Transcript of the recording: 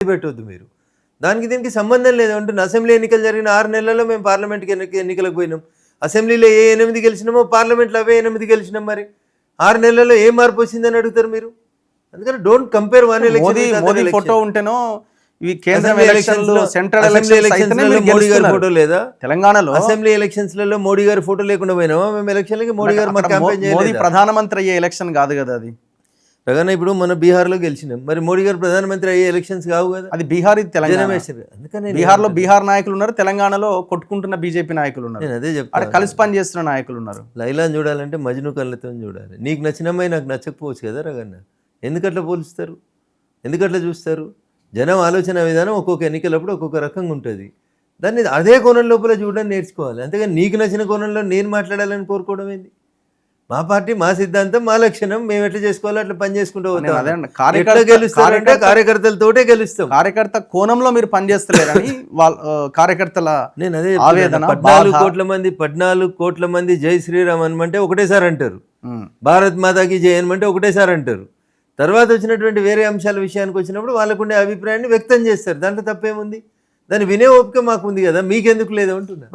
పెట్టవద్దు మీరు. దానికి దీనికి సంబంధం లేదు అంటున్నా. అసెంబ్లీ ఎన్నికలు జరిగిన 6 నెలల్లో మేము పార్లమెంట్కి ఎన్నికలకు పోయినాం. అసెంబ్లీలో ఏ 8 గెలిచినామో పార్లమెంట్లో అవే 8 గెలిచినాం. మరి 6 నెలల్లో ఏం మార్పు వచ్చిందని అడుగుతారు మీరు. అందుకని don't compare one election. Modi photo ఉంటేనో ఇవి కేంద్ర ఎలక్షన్లు, సెంట్రల్ ఎలక్షన్స్ మోడీ గారి ఫోటో లేదా? తెలంగాణలో అసెంబ్లీ ఎలక్షన్స్లలో మోడీ గారి ఫోటో లేకుండా పోయినామా మేము ఎలక్షన్లకి? మోడీ గారు మా క్యాంపెయిన్ చేయలేదు. మోదీ ప్రధానమంత్రి అయ్యే ఎలక్షన్ కాదు కదా అది. ప్రగానే ఇప్పుడు మన బీహార్లో గెలిచినాం. మరి మోడీ గారు ప్రధానమంత్రి అయ్యే ఎలక్షన్స్ కావు కదా. అది బీహార్, ఇది తెలంగాణ. అందుకని బీహార్లో బీహార్ నాయకులు ఉన్నారు, తెలంగాణలో కొట్టుకుంటున్న బీజేపీ నాయకులు ఉన్నారు. నేను అదే చెప్తాను, కలిసి పని చేస్తున్న నాయకులు ఉన్నారు. లైలాని చూడాలంటే మజ్ను కళ్ళతో చూడాలి. నీకు నచ్చిన అమ్మాయి నాకు నచ్చకపోవచ్చు కదా రగన్న. ఎందుకట్లా పోలుస్తారు? ఎందుకట్లా చూస్తారు? జనం ఆలోచన విధానం ఒక్కొక్క ఎన్నికలప్పుడు ఒక్కొక్క రకంగా ఉంటుంది. దాన్ని అదే కోణం లోపల చూడడం నేర్చుకోవాలి. అంతేగాని నీకు నచ్చిన కోణంలో నేను మాట్లాడాలని కోరుకోవడం ఏంది? మా పార్టీ, మా సిద్ధాంతం, మా లక్షణం, మేము ఎట్లా చేసుకోవాలో అట్లా పని చేసుకుంటూ పోతాం. గెలుస్తారంటే కార్యకర్తలతోటే గెలుస్తాం. కార్యకర్త కోణంలో మీరు పనిచేస్తలేరని కార్యకర్తల నేను అదే 14 కోట్ల మంది జై శ్రీరామ్ అనమంటే ఒకటేసారి అంటారు, భారత్ మాతాకి జై అనమంటే ఒకటేసారి అంటారు. తర్వాత వచ్చినటువంటి వేరే అంశాల విషయానికి వచ్చినప్పుడు వాళ్ళకుండే అభిప్రాయాన్ని వ్యక్తం చేస్తారు. దాంట్లో తప్పేముంది? దాన్ని వినే ఓపిక మాకు ఉంది కదా, మీకెందుకు లేదు అంటున్నారు.